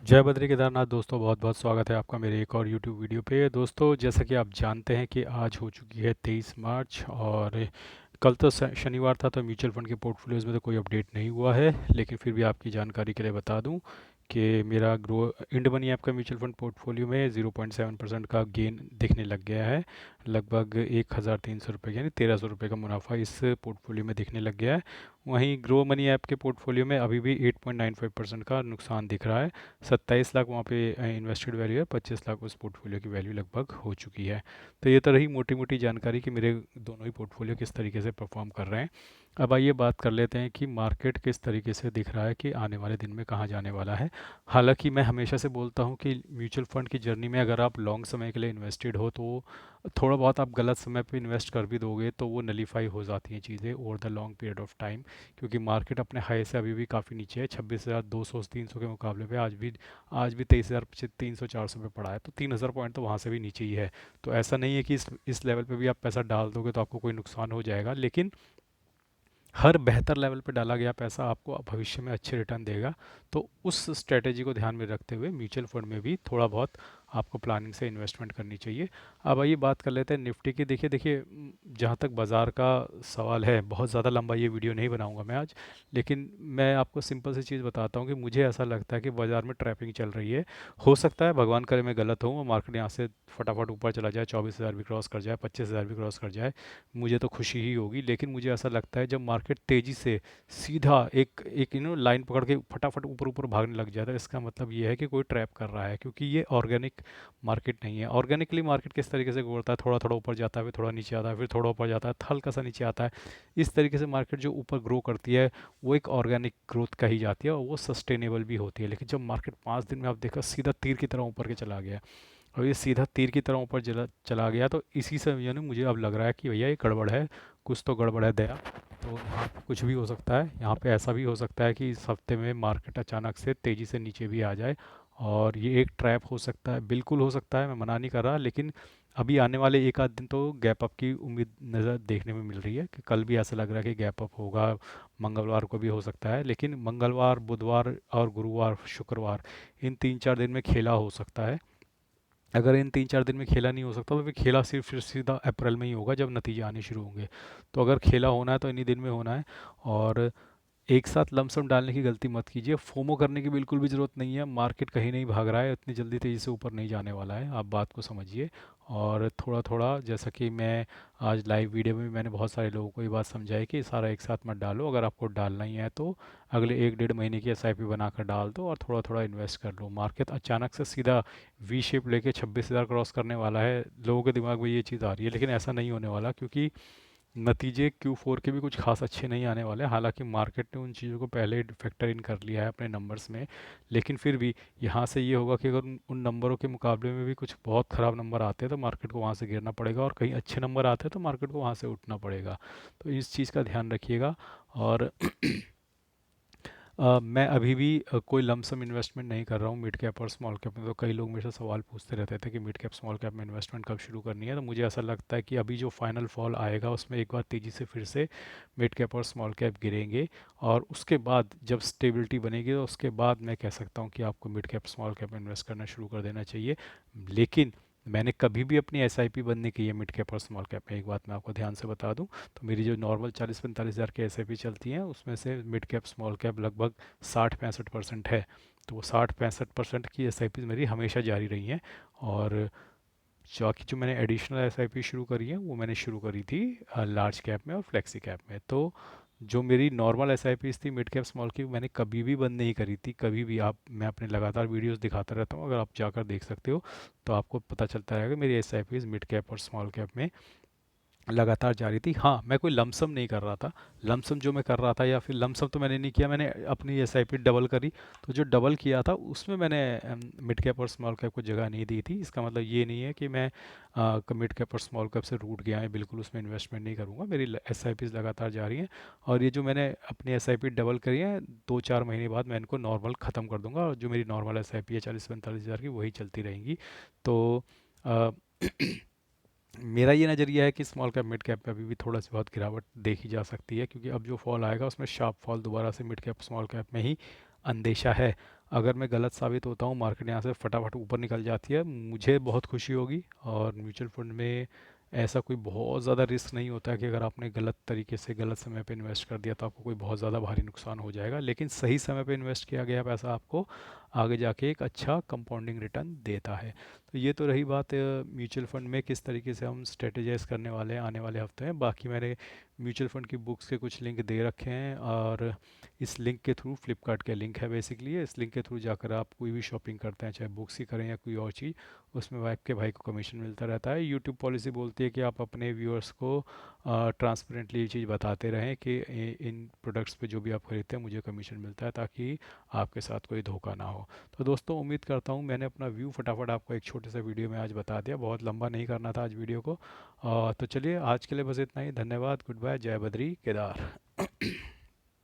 जय बद्री केदारनाथ दोस्तों, बहुत बहुत स्वागत है आपका मेरे एक और यूट्यूब वीडियो पे। दोस्तों, जैसा कि आप जानते हैं कि आज हो चुकी है 23 मार्च, और कल तो शनिवार था, तो म्यूचुअल फंड के पोर्टफोलियोज़ में तो कोई अपडेट नहीं हुआ है। लेकिन फिर भी आपकी जानकारी के लिए बता दूं कि मेरा ग्रो इंड मनी ऐप का म्यूचुअल फंड पोर्टफोलियो में 0.7% का गेन दिखने लग गया है। लगभग 1,300 रुपये यानी 1,300 रुपये का मुनाफा इस पोर्टफोलियो में दिखने लग गया है। वहीं ग्रो मनी ऐप के पोर्टफोलियो में अभी भी 8.95% का नुकसान दिख रहा है। 27 लाख वहाँ पे इन्वेस्टेड वैल्यू है, 25 लाख उस पोर्टफोलियो की वैल्यू लगभग हो चुकी है। तो ये तो रही मोटी मोटी जानकारी कि मेरे दोनों ही पोर्टफोलियो किस तरीके से परफॉर्म कर रहे हैं। अब आइए बात कर लेते हैं कि मार्केट किस तरीके से दिख रहा है कि आने वाले दिन में कहाँ जाने वाला है। हालांकि मैं हमेशा से बोलता हूँ कि म्यूचुअल फंड की जर्नी में अगर आप लॉन्ग समय के लिए इन्वेस्टेड हो, तो थोड़ा बहुत आप गलत समय पे इन्वेस्ट कर भी दोगे तो वो नलीफाई हो जाती हैं चीज़ें over the long period of time. क्योंकि मार्केट अपने हाई से अभी भी काफ़ी नीचे है, 26,200 300 के मुकाबले पे आज भी 23,300 400 पे पड़ा है, तो 3,000 पॉइंट तो वहाँ से भी नीचे ही है। तो ऐसा नहीं है कि इस लेवल पे भी आप पैसा डाल दोगे तो आपको कोई नुकसान हो जाएगा, लेकिन हर बेहतर लेवल पे डाला गया पैसा आपको भविष्य में अच्छे रिटर्न देगा। तो उस स्ट्रेटेजी को ध्यान में रखते हुए म्यूचुअल फंड में भी थोड़ा बहुत आपको प्लानिंग से इन्वेस्टमेंट करनी चाहिए। अब आइए बात कर लेते हैं निफ्टी की। देखिए देखिए, जहाँ तक बाज़ार का सवाल है, बहुत ज़्यादा लंबा ये वीडियो नहीं बनाऊंगा मैं आज, लेकिन मैं आपको सिंपल सी चीज़ बताता हूँ कि मुझे ऐसा लगता है कि बाज़ार में ट्रैपिंग चल रही है। हो सकता है, भगवान करे मैं गलत हूँ, मार्केट यहाँ से फटाफट ऊपर चला जाए, 24,000 भी क्रॉस कर जाए, 25,000 भी क्रॉस कर जाए, मुझे तो खुशी ही होगी। लेकिन मुझे ऐसा लगता है जब मार्केट तेज़ी से सीधा एक एक लाइन पकड़ के फटाफट ऊपर ऊपर भागने लग जाता है, इसका मतलब ये है कि कोई ट्रैप कर रहा है, क्योंकि ये ऑर्गेनिक मार्केट नहीं है। ऑर्गेनिकली मार्केट किस तरीके से घूमता है, थोड़ा थोड़ा ऊपर जाता है, फिर थोड़ा नीचे आता है, फिर थोड़ा ऊपर जाता है, हल्का सा नीचे आता है। इस तरीके से मार्केट जो ऊपर ग्रो करती है वो एक ऑर्गेनिक ग्रोथ कही जाती है, और वो सस्टेनेबल भी होती है। लेकिन जब मार्केट 5 दिन में आप देखो सीधा तीर की तरह ऊपर के चला गया, और ये सीधा तीर की तरह ऊपर चला गया, तो इसी से मुझे अब लग रहा है कि भैया ये गड़बड़ है, कुछ तो गड़बड़ है दया। तो यहाँ पे कुछ भी हो सकता है, यहाँ पे ऐसा भी हो सकता है कि इस हफ्ते में मार्केट अचानक से तेज़ी से नीचे भी आ जाए, और ये एक ट्रैप हो सकता है, बिल्कुल हो सकता है, मैं मना नहीं कर रहा। लेकिन अभी आने वाले एक आध दिन तो गैप अप की उम्मीद नज़र देखने में मिल रही है, कि कल भी ऐसा लग रहा है कि गैप अप होगा, मंगलवार को भी हो सकता है। लेकिन मंगलवार, बुधवार और गुरुवार, शुक्रवार, इन 3 4 दिन में खेला हो सकता है। अगर इन 3 4 दिन में खेला नहीं हो सकता, तो फिर खेला सिर्फ फिर सीधा अप्रैल में ही होगा, जब नतीजे आने शुरू होंगे। तो अगर खेला होना है तो इन्हीं दिन में होना है। और एक साथ लमसम डालने की गलती मत कीजिए, फोमो करने की बिल्कुल भी ज़रूरत नहीं है। मार्केट कहीं नहीं भाग रहा है, इतनी जल्दी तेज़ी से ऊपर नहीं जाने वाला है, आप बात को समझिए। और थोड़ा थोड़ा, जैसा कि मैं आज लाइव वीडियो में मैंने बहुत सारे लोगों को ये बात समझाई कि सारा एक साथ मत डालो, अगर आपको डालना ही है तो अगले 1 1.5 महीने की एसआईपी बनाकर डाल दो, और थोड़ा थोड़ा इन्वेस्ट कर लो। मार्केट अचानक से सीधा वी शेप लेके 26,000 क्रॉस करने वाला है, लोगों के दिमाग में ये चीज़ आ रही है, लेकिन ऐसा नहीं होने वाला, क्योंकि नतीजे Q4 के भी कुछ खास अच्छे नहीं आने वाले। हालांकि मार्केट ने उन चीज़ों को पहले फैक्टर इन कर लिया है अपने नंबर्स में, लेकिन फिर भी यहाँ से ये होगा कि अगर उन नंबरों के मुकाबले में भी कुछ बहुत ख़राब नंबर आते हैं, तो मार्केट को वहाँ से गिरना पड़ेगा, और कहीं अच्छे नंबर आते हैं तो मार्केट को वहाँ से उठना पड़ेगा। तो इस चीज़ का ध्यान रखिएगा। और मैं अभी भी कोई लमसम इन्वेस्टमेंट नहीं कर रहा हूँ मिड कैप और स्मॉल कैप में। तो कई लोग मेरे से सवाल पूछते रहते थे कि मिड कैप स्मॉल कैप में इन्वेस्टमेंट कब शुरू करनी है, तो मुझे ऐसा लगता है कि अभी जो फाइनल फॉल आएगा उसमें एक बार तेज़ी से फिर से मिड कैप और स्मॉल कैप गिरेंगे, और उसके बाद जब स्टेबिलिटी बनेगी तो उसके बाद मैं कह सकता हूँ कि आपको मिड कैप स्मॉल कैप में इन्वेस्ट करना शुरू कर देना चाहिए। लेकिन मैंने कभी भी अपनी एसआईपी बंद नहीं की है मिड कैप और स्मॉल कैप में, एक बात मैं आपको ध्यान से बता दूं। तो मेरी जो नॉर्मल 40 45 हज़ार की एसआईपी चलती हैं, उसमें से मिड कैप स्मॉल कैप लगभग 60 65% है। तो वो 60 65% की एसआईपी मेरी हमेशा जारी रही हैं। और बाकी जो मैंने एडिशनल एसआईपी शुरू करी है, वो मैंने शुरू करी थी लार्ज कैप में और फ्लेक्सी कैप में। तो जो मेरी नॉर्मल एसआईपीज़ थी मिड कैप स्मॉल की, मैंने कभी भी बंद नहीं करी थी, कभी भी। आप मैं अपने लगातार वीडियोस दिखाता रहता हूँ, अगर आप जाकर देख सकते हो तो आपको पता चलता रहेगा मेरी एसआईपीज़ मिड कैप और स्मॉल कैप में लगातार जारी थी। हाँ, मैं कोई लमसम नहीं कर रहा था। लमसम जो मैं कर रहा था, या फिर लमसम तो मैंने नहीं किया, मैंने अपनी एसआईपी डबल करी। तो जो डबल किया था उसमें मैंने मिड कैप और स्मॉल कैप को जगह नहीं दी थी। इसका मतलब ये नहीं है कि मैं मिड कैप और स्मॉल कैप से रूट गया है, बिल्कुल उसमें इन्वेस्टमेंट नहीं करूँगा। मेरी एसआईपीज़ लगातार जारी हैं, और ये जो मैंने अपनी एसआईपी डबल करी है, 2 4 महीने बाद मैं इनको नॉर्मल ख़त्म कर दूंगा, और जो मेरी नॉर्मल एसआईपी है 40 45 हज़ार की, वही चलती रहेंगी। तो अ, मेरा ये नज़रिया है कि स्मॉल कैप मिड कैप पे अभी भी थोड़ा सी बहुत गिरावट देखी जा सकती है, क्योंकि अब जो फॉल आएगा उसमें शार्प फॉल दोबारा से मिड कैप स्मॉल कैप में ही अंदेशा है। अगर मैं गलत साबित होता हूँ, मार्केट यहाँ से फटाफट ऊपर निकल जाती है, मुझे बहुत खुशी होगी। और म्यूचुअल फंड में ऐसा कोई बहुत ज़्यादा रिस्क नहीं होता है कि अगर आपने गलत तरीके से गलत समय पे इन्वेस्ट कर दिया तो आपको कोई बहुत ज़्यादा भारी नुकसान हो जाएगा। लेकिन सही समय पे इन्वेस्ट किया गया पैसा आपको आगे जाके एक अच्छा कंपाउंडिंग रिटर्न देता है। तो ये तो रही बात म्यूचुअल फंड में किस तरीके से हम स्ट्रेटेजाइज करने वाले हैं आने वाले हफ्ते में। बाकी मैंने म्यूचुअल फंड की बुक्स के कुछ लिंक दे रखे हैं, और इस लिंक के थ्रू, फ्लिपकार्ट के लिंक है बेसिकली, इस लिंक के थ्रू जाकर आप कोई भी शॉपिंग करते हैं, चाहे बुक्स ही करें या कोई और चीज़, उसमें आपके भाई को कमीशन मिलता रहता है। यूट्यूब पॉलिसी बोलती है कि आप अपने व्यूअर्स को ट्रांसपेरेंटली ये चीज़ बताते रहें कि इन प्रोडक्ट्स पे जो भी आप खरीदते हैं मुझे कमीशन मिलता है, ताकि आपके साथ कोई धोखा ना हो। तो दोस्तों, उम्मीद करता हूँ मैंने अपना व्यू फटाफट आपको एक छोटे से वीडियो में आज बता दिया। बहुत लंबा नहीं करना था आज वीडियो को। तो चलिए, आज के लिए बस इतना ही। धन्यवाद, गुड बाय, जय बद्री केदार।